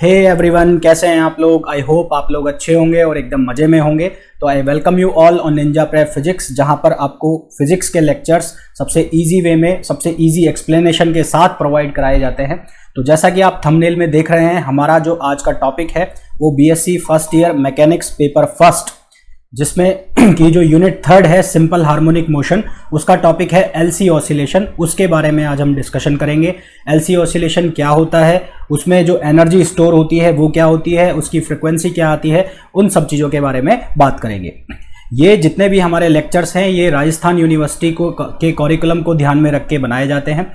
Hey everyone, कैसे हैं आप लोग। आई होप आप लोग अच्छे होंगे और एकदम मज़े में होंगे। तो I welcome you all on Ninja prep physics, जहां पर आपको फिजिक्स के लेक्चर्स सबसे इजी वे में, सबसे इजी एक्सप्लेनेशन के साथ प्रोवाइड कराए जाते हैं। तो जैसा कि आप थंबनेल में देख रहे हैं, हमारा जो आज का टॉपिक है वो BSc first year mechanics paper first, जिसमें की जो यूनिट थर्ड है सिंपल हार्मोनिक मोशन, उसका टॉपिक है एलसी ऑसिलेशन। उसके बारे में आज हम डिस्कशन करेंगे। एलसी ऑसिलेशन क्या होता है, उसमें जो एनर्जी स्टोर होती है वो क्या होती है, उसकी फ्रिक्वेंसी क्या आती है, उन सब चीज़ों के बारे में बात करेंगे। ये जितने भी हमारे लेक्चर्स हैं ये राजस्थान यूनिवर्सिटी के करिकुलम को ध्यान में रख के बनाए जाते हैं।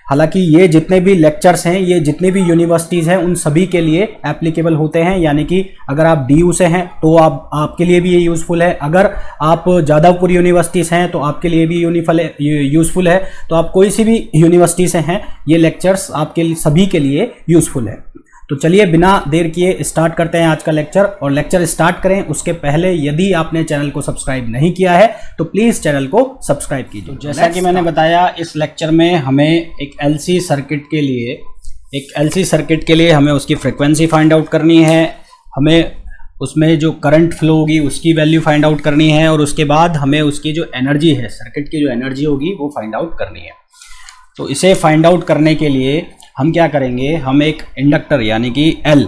हालांकि ये जितने भी लेक्चर्स हैं, ये जितने भी यूनिवर्सिटीज़ हैं, उन सभी के लिए एप्लीकेबल होते हैं। यानी कि अगर आप डीयू से हैं तो आपके लिए भी ये यूज़फुल है। अगर आप जादवपुर यूनिवर्सिटी से हैं तो आपके लिए भी यूज़फुल है। तो आप कोई सी भी यूनिवर्सिटी से हैं, ये लेक्चर्स आपके लिए, सभी के लिए यूज़फुल है। तो चलिए बिना देर किए स्टार्ट करते हैं आज का लेक्चर। और लेक्चर स्टार्ट करें उसके पहले यदि आपने चैनल को सब्सक्राइब नहीं किया है तो प्लीज़ चैनल को सब्सक्राइब कीजिए। जैसा कि मैंने बताया, इस लेक्चर में हमें एक एलसी सर्किट के लिए हमें उसकी फ्रिक्वेंसी फाइंड आउट करनी है, हमें उसमें जो करंट फ्लो होगी उसकी वैल्यू फाइंड आउट करनी है, और उसके बाद हमें उसकी जो एनर्जी है, सर्किट की जो एनर्जी होगी वो फाइंड आउट करनी है। तो इसे फाइंड आउट करने के लिए हम क्या करेंगे, हम एक इंडक्टर यानी कि L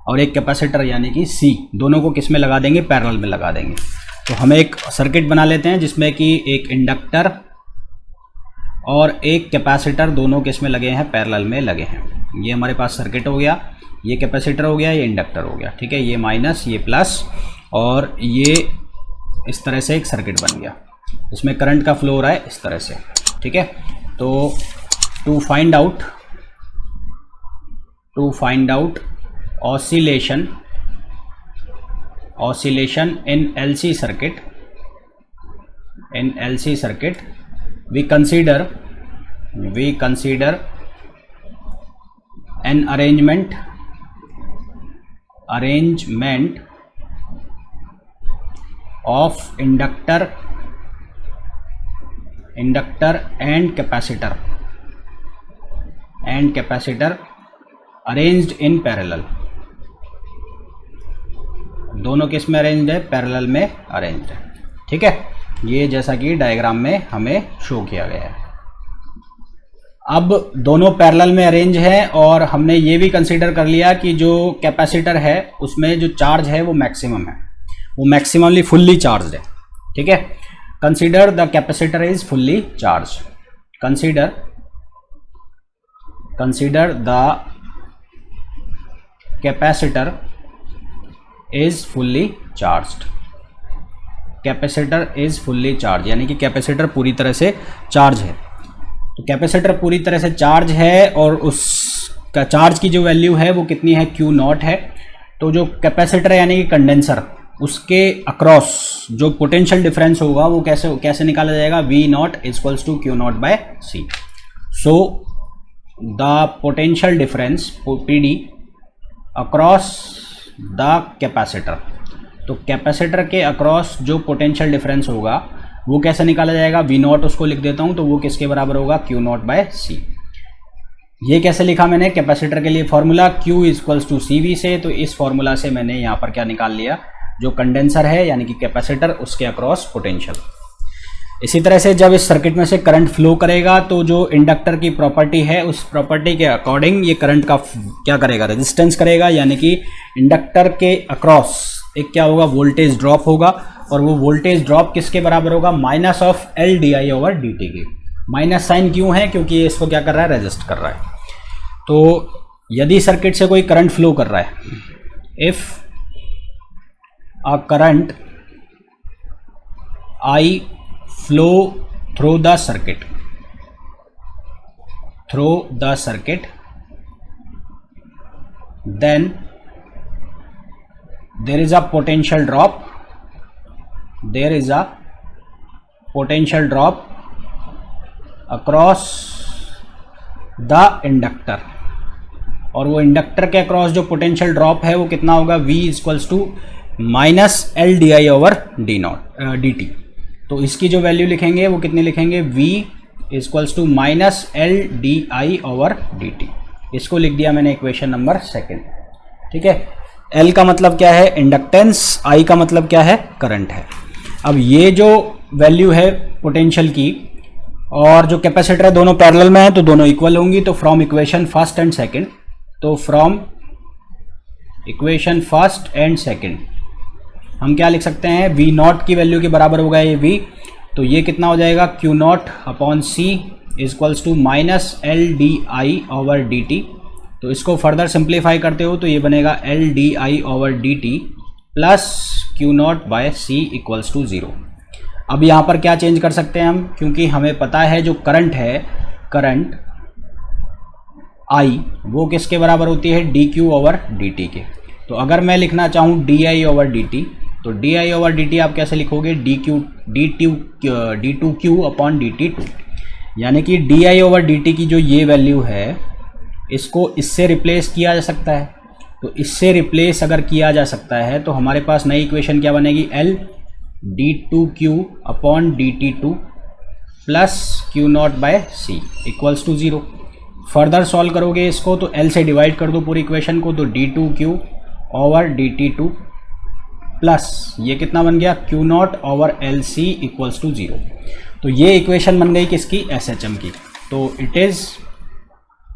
और एक कैपेसिटर यानी कि C, दोनों को किस में लगा देंगे, पैरेलल में लगा देंगे। तो हम एक सर्किट बना लेते हैं जिसमें कि एक इंडक्टर और एक कैपेसिटर दोनों किस में लगे हैं, पैरेलल में लगे हैं। ये हमारे पास सर्किट हो गया, ये कैपेसिटर हो गया, ये इंडक्टर हो गया, ठीक है। ये माइनस, ये प्लस, और ये इस तरह से एक सर्किट बन गया। इसमें करंट का फ्लो हो रहा है इस तरह से, ठीक है। तो to find out oscillation in LC circuit, we consider an arrangement of inductor and capacitor arranged in parallel. दोनों किस में अरेंज्ड है, पैरेलल में अरेंज्ड है, ठीक है। ये जैसा कि डायग्राम में हमें शो किया गया है। अब दोनों पैरेलल में अरेंज है, और हमने ये भी कंसीडर कर लिया कि जो कैपेसिटर है उसमें जो चार्ज है वो मैक्सिमम है, वो मैक्सिममली फुल्ली चार्ज है, ठीक है। Consider the capacitor is fully charge. Consider the capacitor is fully charged. Capacitor is fully charge यानी कि कैपेसिटर पूरी तरह से चार्ज है। तो कैपेसिटर पूरी तरह से चार्ज है, और उसका चार्ज की जो वैल्यू है वो कितनी है, Q0 है। तो जो कैपेसिटर है यानी कि कंडेंसर, उसके अक्रॉस जो पोटेंशियल डिफरेंस होगा वो कैसे निकाला जाएगा, V0 equals to Q0/C। So the potential difference PD across the capacitor, तो कैपेसिटर के अक्रॉस जो पोटेंशियल डिफरेंस होगा वो कैसे निकाला जाएगा, V0 उसको लिख देता हूँ, तो वो किसके बराबर होगा, Q0/C। ये कैसे लिखा मैंने, कैपेसिटर के लिए formula Q equals to CV से, तो इस फॉर्मूला से मैंने यहाँ पर क्या निकाल लिया, जो कंडेंसर है यानी कि कैपेसिटर, उसके अक्रॉस पोटेंशियल। इसी तरह से जब इस सर्किट में से करंट फ्लो करेगा तो जो इंडक्टर की प्रॉपर्टी है उस प्रॉपर्टी के अकॉर्डिंग ये करंट का क्या करेगा, रेजिस्टेंस करेगा। यानी कि इंडक्टर के अक्रॉस एक क्या होगा, वोल्टेज ड्रॉप होगा, और वो वोल्टेज ड्रॉप किसके बराबर होगा, -LdI/dt के। माइनस साइन क्यों है, क्योंकि ये इसको क्या कर रहा है, रेजिस्ट कर रहा है। तो यदि सर्किट से कोई करंट फ्लो कर रहा है, if a current I flow through the circuit, then there is a potential drop across the inductor, और वो इंडक्टर के अक्रॉस जो पोटेंशियल ड्रॉप है वो कितना होगा, V इक्वल्स टू -LdI/dt। तो इसकी जो वैल्यू लिखेंगे वो कितनी लिखेंगे, V इक्वल्स टू -LdI/dt। इसको लिख दिया मैंने इक्वेशन नंबर 2। ठीक है। एल का मतलब क्या है, इंडक्टेंस, आई का मतलब क्या है, करंट है। अब ये जो वैल्यू है पोटेंशियल की और जो कैपेसिटर है दोनों पैरेलल में है तो दोनों इक्वल होंगी। तो from equation first and second, तो from equation first and second हम क्या लिख सकते हैं, वी नॉट की वैल्यू के बराबर होगा ये वी, तो ये कितना हो जाएगा, Q naught upon C equals to minus L D I over D T. तो इसको फर्दर सिंप्लीफाई करते हो तो ये बनेगा L D I over D T plus Q naught by C equals to 0। अब यहाँ पर क्या चेंज कर सकते हैं हम, क्योंकि हमें पता है जो करंट है, करंट आई वो किसके बराबर होती है, D Q over D T के। तो अगर मैं लिखना चाहूँ D I over D T, तो D I over D T आप कैसे लिखोगे, D two Q upon D T two, यानी कि D I over D T की जो ये वैल्यू है इसको इससे रिप्लेस किया जा सकता है। तो इससे रिप्लेस अगर किया जा सकता है तो हमारे पास नई इक्वेशन क्या बनेगी, L D two Q upon D T two plus Q naught by C equals to 0। Further solve करोगे इसको तो एल से डिवाइड कर दो पूरी इक्वेशन को, तो D two Q over D T two plus ये कितना बन गया, Q naught over L C equals to 0। तो ये इक्वेशन बन गई किसकी, एस एच एम की। तो it is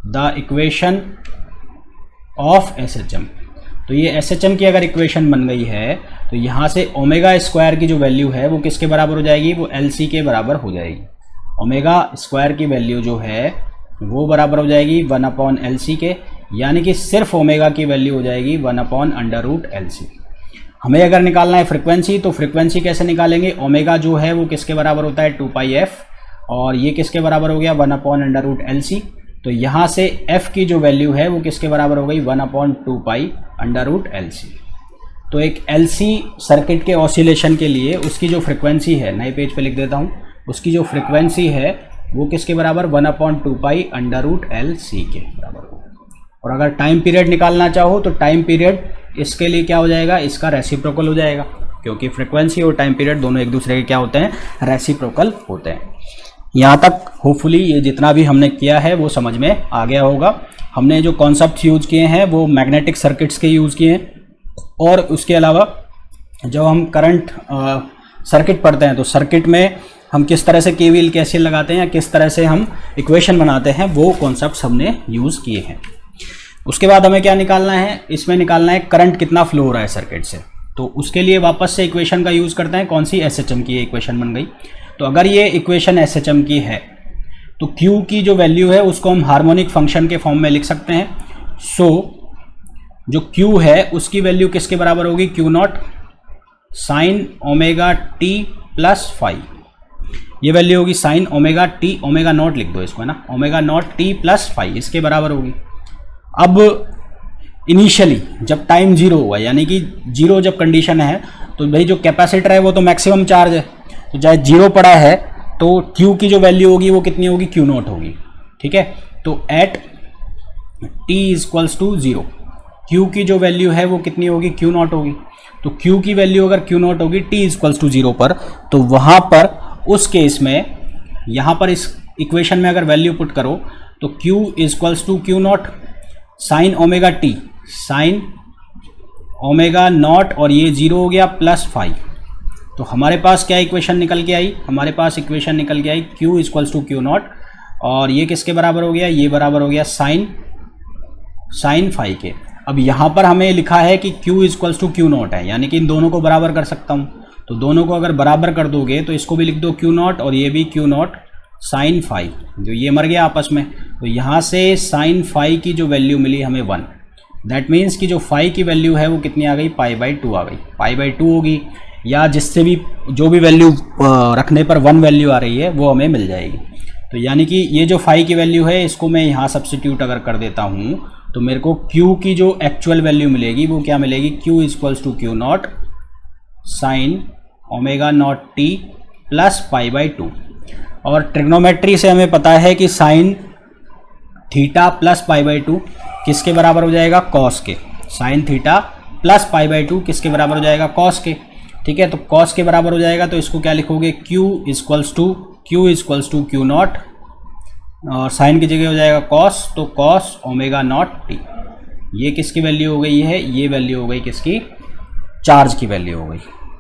the equation of S H M. तो ये एस एच एम की अगर इक्वेशन बन गई है तो यहाँ से ओमेगा स्क्वायर की जो वैल्यू है वो किसके बराबर हो जाएगी, वो एल सी के बराबर हो जाएगी। ओमेगा स्क्वायर की वैल्यू जो है वो बराबर हो जाएगी 1 अपॉन एल सी के, यानी कि सिर्फ ओमेगा की वैल्यू हो जाएगी 1 upon under root L C. हमें अगर निकालना है फ्रिक्वेंसी, तो फ्रिक्वेंसी कैसे निकालेंगे, ओमेगा जो है वो किसके बराबर होता है, 2 पाई एफ, और ये किसके बराबर हो गया 1 upon under root L C. तो यहाँ से f की जो वैल्यू है वो किसके बराबर हो गई, 1 upon 2 pi under root L C. तो एक एल सी सर्किट के ऑसिलेशन के लिए उसकी जो फ्रिक्वेंसी है, नए पेज पे लिख देता हूँ, उसकी जो फ्रिक्वेंसी है वो किसके बराबर, 1 upon 2 pi under root L C के बराबर हो। और अगर टाइम पीरियड निकालना चाहो तो टाइम पीरियड इसके लिए क्या हो जाएगा, इसका रेसिप्रोकल हो जाएगा, क्योंकि फ्रिक्वेंसी और टाइम पीरियड दोनों एक दूसरे के क्या होते हैं, रेसिप्रोकल होते हैं। यहाँ तक होपफुली ये जितना भी हमने किया है वो समझ में आ गया होगा। हमने जो कॉन्सेप्ट यूज़ किए हैं वो मैग्नेटिक सर्किट्स के यूज़ किए हैं, और उसके अलावा जब हम करंट सर्किट पढ़ते हैं तो सर्किट में हम किस तरह से केवीएल कैसे लगाते हैं या किस तरह से हम इक्वेशन बनाते हैं वो कॉन्सेप्ट्स हमने यूज़ किए हैं। उसके बाद हमें क्या निकालना है, इसमें निकालना है करंट कितना फ्लो हो रहा है सर्किट से। तो उसके लिए वापस से इक्वेशन का यूज़ करते हैं, कौन सी, एसएचएम की इक्वेशन बन गई। तो अगर ये इक्वेशन एसएचएम की है तो Q की जो वैल्यू है उसको हम हार्मोनिक फंक्शन के फॉर्म में लिख सकते हैं। सो जो Q है उसकी वैल्यू किसके बराबर होगी, Q not sine omega t plus phi. ये वैल्यू होगी sine omega t, omega not लिख दो इसको, है ना, omega not T plus phi, इसके बराबर होगी। अब इनिशियली जब टाइम 0 हुआ, यानी कि 0 जब कंडीशन है, तो भाई जो कैपेसिटर है वो तो मैक्सिमम चार्ज है, तो चाहे 0 पड़ा है तो Q की जो वैल्यू होगी वो कितनी होगी, Q नॉट होगी। ठीक है, तो at t equals to 0 Q की जो वैल्यू है वो कितनी होगी, Q नॉट होगी। तो Q की वैल्यू अगर Q नॉट होगी t इक्वल्स टू 0 पर, तो वहाँ पर उस केस में यहाँ पर इस इक्वेशन में अगर वैल्यू पुट करो तो Q equals to Q not sine omega t, sine omega not, और ये 0 हो गया प्लस फाइव। तो हमारे पास क्या इक्वेशन निकल के आई, हमारे पास इक्वेशन निकल के आई Q equals to Q not, और ये किसके बराबर हो गया, ये बराबर हो गया साइन फाइव के। अब यहाँ पर हमें लिखा है कि Q equals to Q not है, यानी कि इन दोनों को बराबर कर सकता हूँ। तो दोनों को अगर बराबर कर दोगे तो इसको भी लिख दो Q नॉट और ये भी Q नॉट साइन फाइव, जो ये मर गया आपस में। तो यहाँ से साइन फाइव की जो वैल्यू मिली हमें 1, दैट मीन्स कि जो फाइव की वैल्यू है वो कितनी आ गई, π/2 आ गई, π/2 होगी, या जिससे भी जो भी वैल्यू रखने पर 1 वैल्यू आ रही है वो हमें मिल जाएगी। तो यानी कि ये जो फाइव की वैल्यू है इसको मैं यहाँ सब्स्टिट्यूट अगर कर देता हूँ तो मेरे को Q की जो एक्चुअल वैल्यू मिलेगी वो क्या मिलेगी, Q equals to Q not sine omega not T plus π/2। और ट्रिग्नोमेट्री से हमें पता है कि साइन थीटा प्लस π/2 किसके बराबर हो जाएगा, कॉस के। साइन थीटा प्लस π/2 किसके बराबर हो जाएगा, कॉस के। ठीक है, तो कॉस के बराबर हो जाएगा, तो इसको क्या लिखोगे, Q equals to Q not, और साइन की जगह हो जाएगा कॉस, तो कॉस ओमेगा नॉट टी। ये किसकी वैल्यू हो गई है, ये वैल्यू हो गई किसकी, चार्ज की वैल्यू हो गई।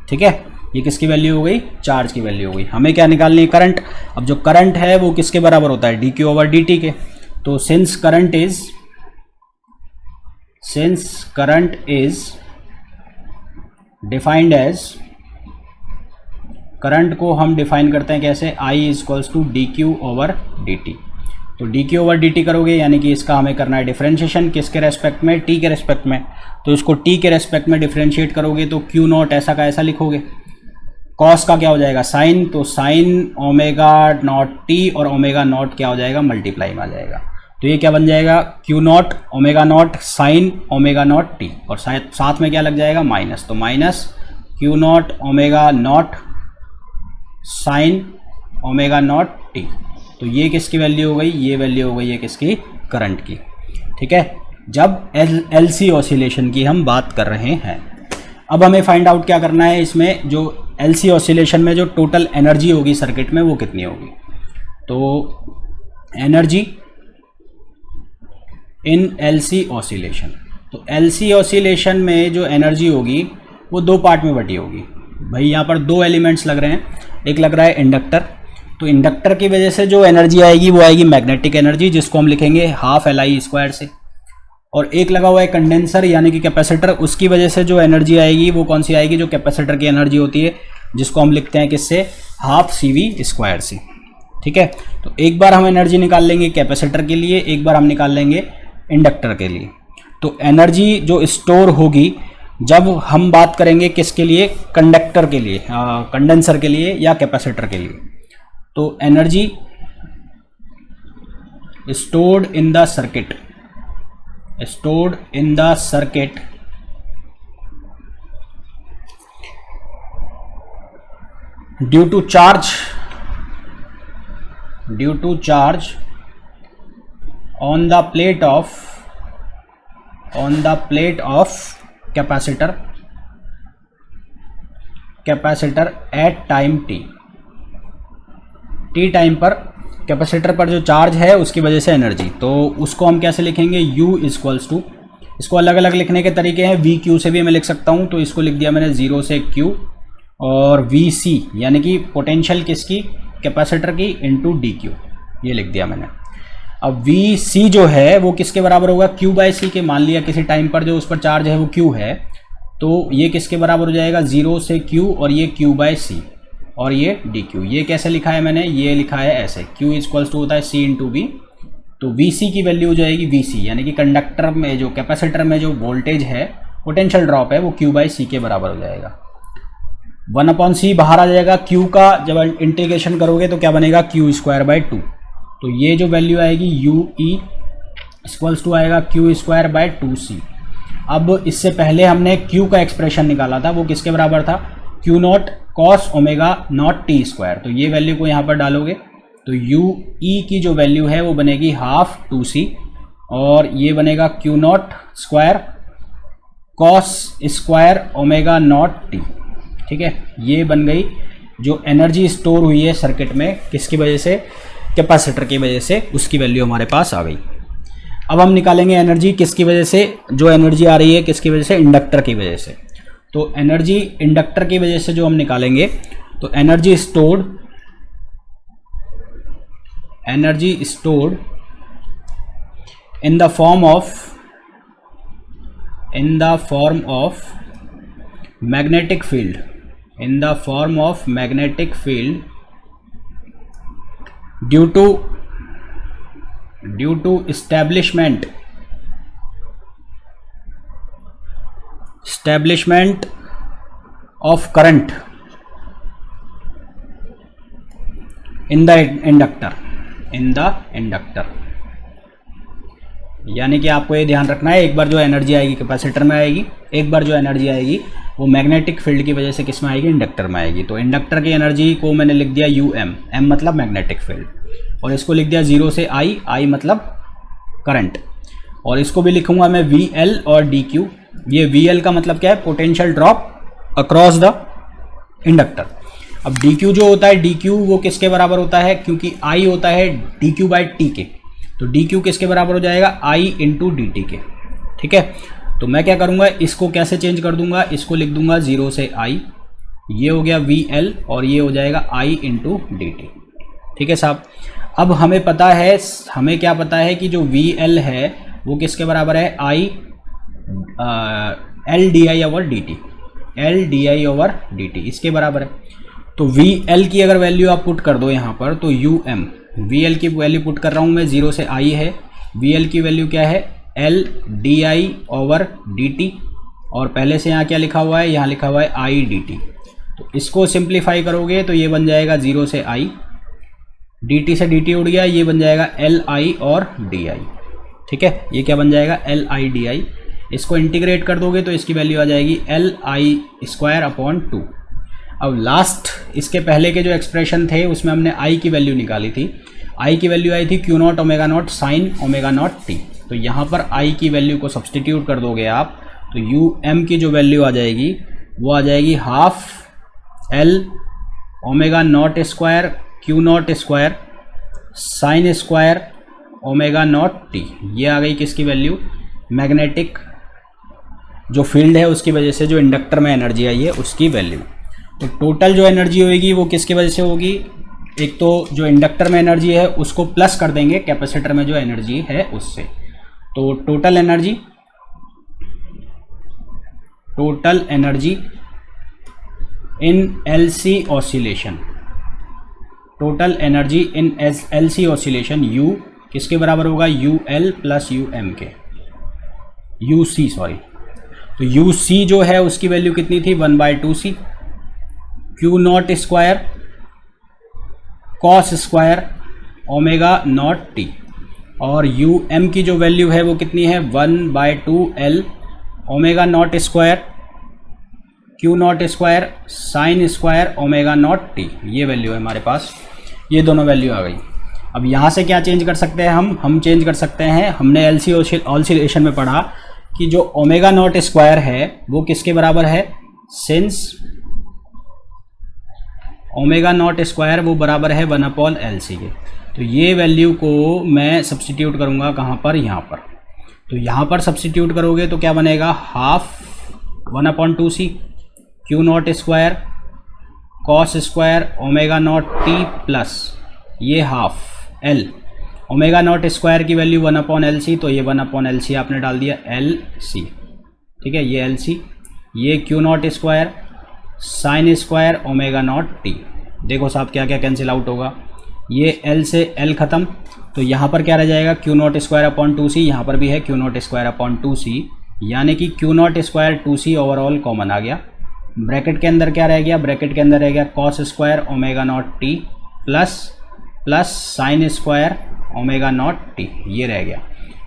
ठीक है, ये किसकी वैल्यू हो गई, चार्ज की वैल्यू हो गई। हमें क्या निकालनी है, करंट। अब जो करंट है वो किसके बराबर होता है, dq ओवर dt के। तो since current is defined as, current को हम डिफाइन करते हैं कैसे, I equals to dq over dt। तो dq ओवर dt करोगे यानी कि इसका हमें करना है डिफरेंशिएशन, किसके रेस्पेक्ट में, t के रेस्पेक्ट में। तो इसको t के रेस्पेक्ट में डिफरेंशिएट करोगे तो q नॉट ऐसा का ऐसा लिखोगे, कॉस का क्या हो जाएगा साइन, तो साइन ओमेगा नॉट टी और ओमेगा नॉट क्या हो जाएगा, मल्टीप्लाई में आ जाएगा। तो ये क्या बन जाएगा, q not omega naught sine omega not T, और साथ में क्या लग जाएगा, माइनस। तो minus q not omega naught sine omega not T. तो ये किसकी वैल्यू हो गई, ये वैल्यू हो गई है किसकी, करंट की। ठीक है, जब LC ऑसिलेशन की हम बात कर रहे हैं। अब हमें फाइंड आउट क्या करना है, इसमें जो LC ऑसिलेशन में जो टोटल एनर्जी होगी सर्किट में वो कितनी होगी। तो एनर्जी इन LC ऑसिलेशन, तो LC ऑसिलेशन में जो एनर्जी होगी वो दो पार्ट में बटी होगी। भाई यहाँ पर दो एलिमेंट्स लग रहे हैं, एक लग रहा है इंडक्टर, तो इंडक्टर की वजह से जो एनर्जी आएगी वो आएगी मैग्नेटिक एनर्जी, जिसको हम लिखेंगे हाफ LI² से। और एक लगा हुआ है कंडेंसर यानी कि कैपेसिटर, उसकी वजह से जो एनर्जी आएगी वो कौन सी आएगी, जो कैपेसिटर की एनर्जी होती है, जिसको हम लिखते हैं किससे, हाफ CV² से। ठीक है, तो एक बार हम एनर्जी निकाल लेंगे कैपेसिटर के लिए, एक बार हम निकाल लेंगे इंडक्टर के लिए। तो एनर्जी जो स्टोर होगी जब हम बात करेंगे किसके लिए, कंडक्टर के लिए, कंडेंसर के लिए या कैपेसिटर के लिए, तो energy stored in the circuit due to charge on the plate of capacitor at time t time पर कैपेसिटर पर जो चार्ज है उसकी वजह से एनर्जी, तो उसको हम कैसे लिखेंगे, U इक्वल्स टू, इसको अलग अलग लिखने के तरीके हैं, VQ से भी मैं लिख सकता हूँ, तो इसको लिख दिया मैंने 0 से Q, और VC यानी कि पोटेंशियल किसकी, कैपेसिटर की, इंटू DQ, ये लिख दिया मैंने। अब VC जो है वो किसके बराबर होगा, Q/C के। मान लिया किसी टाइम पर जो उस पर चार्ज है वो Q है, तो ये किसके बराबर हो जाएगा, 0 से Q, और ये Q/C, और ये dq। ये कैसे लिखा है मैंने, ये लिखा है ऐसे, q इक्वल्स टू होता है c इंटू वी। तो vc की वैल्यू हो जाएगी vc, यानी कि कंडक्टर में जो कैपेसिटर में जो वोल्टेज है, पोटेंशियल ड्रॉप है, वो q/c के बराबर हो जाएगा। 1/c बाहर आ जाएगा, q का जब इंटीग्रेशन करोगे तो क्या बनेगा, q²/2। तो ये जो वैल्यू आएगी ue इक्वल्स टू आएगा q²/2c। अब इससे पहले हमने q का एक्सप्रेशन निकाला था, वो किसके बराबर था, q not cos omega naught t²। तो ये वैल्यू को यहाँ पर डालोगे तो UE की जो वैल्यू है वो बनेगी हाफ 2c, और ये बनेगा q nought square cos square omega nought t। ठीक है, ये बन गई जो एनर्जी स्टोर हुई है सर्किट में, किसकी वजह से, कैपेसिटर की वजह से, उसकी वैल्यू हमारे पास आ गई। अब हम निकालेंगे एनर्जी किसकी वजह से, जो एनर्जी आ रही है किसकी वजह से, इंडक्टर की वजह से। तो एनर्जी इंडक्टर की वजह से जो हम निकालेंगे, तो energy stored in the form of magnetic field, due to establishment of current in the inductor। यानी कि आपको ये ध्यान रखना है, एक बार जो एनर्जी आएगी कैपेसिटर में आएगी, एक बार जो एनर्जी आएगी वो मैग्नेटिक फील्ड की वजह से किस में आएगी, इंडक्टर में आएगी। तो इंडक्टर की एनर्जी को मैंने लिख दिया UM, M मतलब मैग्नेटिक फील्ड, और इसको लिख दिया 0 से I मतलब करंट, और इसको भी लिखूंगा मैं VL और DQ। ये VL का मतलब क्या है, potential drop across the inductor. अब DQ जो होता है, DQ वो किसके बराबर होता है, क्योंकि I होता है DQ/T के, तो DQ किसके बराबर हो जाएगा, I इंटू dt के। ठीक है, तो मैं क्या करूँगा, इसको कैसे चेंज कर दूंगा, इसको लिख दूंगा 0 से I, ये हो गया VL और ये हो जाएगा I इंटू dt। ठीक है साहब, अब हमें पता है, हमें क्या पता है कि जो VL है वो किसके बराबर है, L di over dt, L di over dt इसके बराबर है। तो VL की अगर वैल्यू आप पुट कर दो यहाँ पर, तो UM, VL की वैल्यू पुट कर रहा हूँ मैं, 0 से I है, VL की वैल्यू क्या है, L di ओवर dt, और पहले से यहाँ क्या लिखा हुआ है, यहाँ लिखा हुआ है I dt। तो इसको सिंप्लीफाई करोगे तो ये बन जाएगा 0 से I, dt से dt उड़ गया, ये बन जाएगा Li और di। ठीक है, ये क्या बन जाएगा, Li di। इसको इंटीग्रेट कर दोगे तो इसकी वैल्यू आ जाएगी Li स्क्वायर अपॉन 2। अब लास्ट, इसके पहले के जो एक्सप्रेशन थे उसमें हमने I की वैल्यू निकाली थी, I की वैल्यू आई थी Q not omega naught sine omega nought t। तो यहाँ पर I की वैल्यू को सब्सटीट्यूट कर दोगे आप, तो UM की जो वैल्यू आ जाएगी वो आ जाएगी half L omega nought square Q nought square sine square omega nought t। ये आ गई किसकी वैल्यू, मैग्नेटिक जो फील्ड है उसकी वजह से जो इंडक्टर में एनर्जी आई है उसकी वैल्यू। तो टोटल जो एनर्जी होगी वो किसकी वजह से होगी, एक तो जो इंडक्टर में एनर्जी है उसको प्लस कर देंगे कैपेसिटर में जो एनर्जी है उससे। तो total energy in LC oscillation, total energy in LC oscillation U किसके बराबर होगा, UL प्लस UM के, UC सॉरी। तो UC जो है उसकी वैल्यू कितनी थी, 1/2C Q nought square cos square omega nought t, और UM की जो वैल्यू है वो कितनी है, 1/2L omega nought square Q nought square sine square omega nought t। ये वैल्यू है हमारे पास, ये दोनों वैल्यू आ गई। अब यहाँ से क्या चेंज कर सकते हैं हम चेंज कर सकते हैं, हमने LC ऑसिलेशन में पढ़ा कि जो ओमेगा नॉट स्क्वायर है वो किसके बराबर है, सिंस ओमेगा नॉट स्क्वायर वो बराबर है 1/LC के। तो ये वैल्यू को मैं सब्सटीट्यूट करूँगा कहाँ पर, यहाँ पर। तो यहाँ पर सब्सटीट्यूट करोगे तो क्या बनेगा, half 1/2C Q nought square cos square omega nought t plus ये half L omega nought square की वैल्यू 1/LC, तो ये 1/LC आपने डाल दिया LC। ठीक है, ये LC, ये Q nought square sine square omega nought t। देखो साहब क्या क्या कैंसिल आउट होगा, ये L से L ख़त्म, तो यहाँ पर क्या रह जाएगा, Q nought square upon 2C, यहाँ पर भी है Q nought square upon 2C, यानी कि Q nought square 2C overall common आ गया। ब्रैकेट के अंदर क्या रह गया, ब्रैकेट के अंदर रह गया cos square omega nought t plus sine square omega nought t, ये रह गया।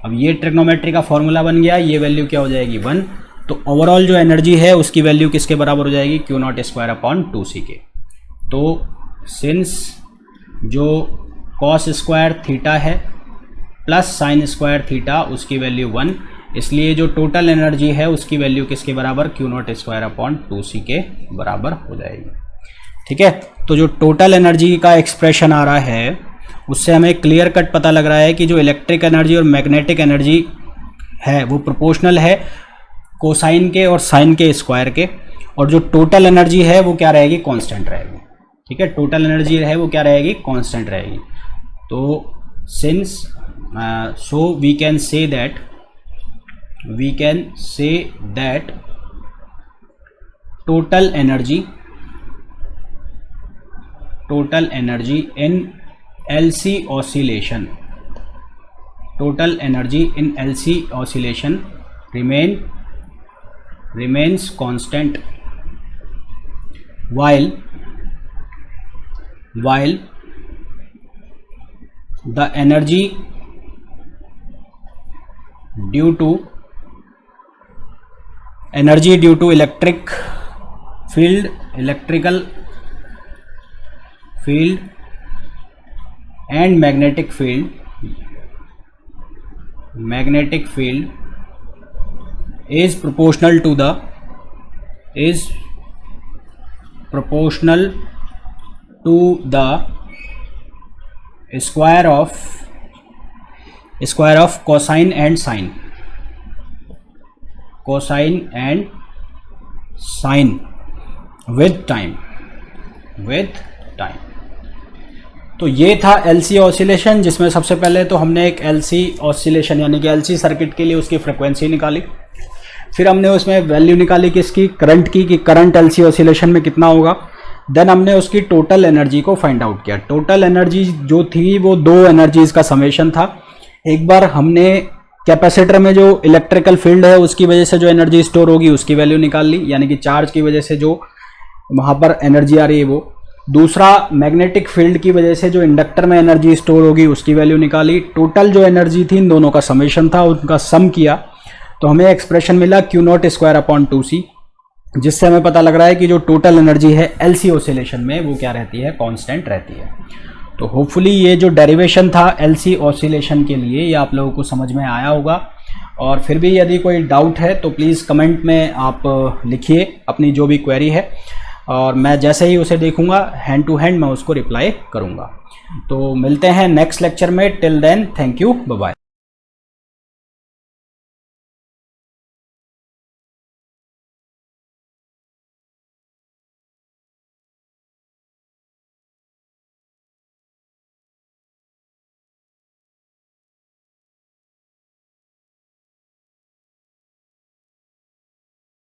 अब ये ट्रिग्नोमेट्री का फॉर्मूला बन गया, ये वैल्यू क्या हो जाएगी 1। तो ओवरऑल जो एनर्जी है उसकी वैल्यू किसके बराबर हो जाएगी, Q nought square upon 2C के। तो सिंस जो कॉस स्क्वायर थीटा है प्लस साइन स्क्वायर थीटा उसकी वैल्यू 1, इसलिए जो टोटल एनर्जी है उसकी वैल्यू किसके बराबर, Q nought square upon 2C के बराबर हो जाएगी। ठीक है, तो जो टोटल एनर्जी का एक्सप्रेशन आ रहा है उससे हमें क्लियर कट पता लग रहा है कि जो इलेक्ट्रिक एनर्जी और मैग्नेटिक एनर्जी है वो प्रोपोर्शनल है कोसाइन के और साइन के स्क्वायर के, और जो टोटल एनर्जी है वो क्या रहेगी, कांस्टेंट रहेगी। ठीक है, टोटल एनर्जी है वो क्या रहेगी, कांस्टेंट रहेगी। तो since so we can say that total energy in LC oscillation, total energy in LC oscillation remains constant while the energy due to electrical field and magnetic field is proportional to the square of cosine and sine, cosine and sine with time. तो ये था LC oscillation, जिसमें सबसे पहले तो हमने एक LC oscillation यानी कि एलसी सर्किट के लिए उसकी फ्रिक्वेंसी निकाली, फिर हमने उसमें वैल्यू निकाली किसकी, करंट की, कि करंट एलसी ऑसिलेशन में कितना होगा। देन हमने उसकी टोटल एनर्जी को फाइंड आउट किया। टोटल एनर्जी जो थी वो दो एनर्जीज का समेशन था। एक बार हमने कैपेसिटर में जो इलेक्ट्रिकल फील्ड है उसकी वजह से जो एनर्जी स्टोर होगी उसकी वैल्यू निकाल ली, यानी कि चार्ज की वजह से जो वहाँ पर एनर्जी आ रही है वो। दूसरा, मैग्नेटिक फील्ड की वजह से जो इंडक्टर में एनर्जी स्टोर होगी उसकी वैल्यू निकाली। टोटल जो एनर्जी थी इन दोनों का समेशन था, उनका सम किया तो हमें एक्सप्रेशन मिला Q0² (2C), जिससे हमें पता लग रहा है कि जो टोटल एनर्जी है एलसी ऑसिलेशन में वो क्या रहती है, कांस्टेंट रहती है। तो होपफुली ये जो डेरिवेशन था एलसी ऑसिलेशन के लिए ये आप लोगों को समझ में आया होगा। और फिर भी यदि कोई डाउट है तो प्लीज़ कमेंट में आप लिखिए अपनी जो भी क्वेरी है, और मैं जैसे ही उसे देखूंगा हैंड टू हैंड मैं उसको रिप्लाई करूंगा। तो मिलते हैं नेक्स्ट लेक्चर में। Till then thank you, bye bye.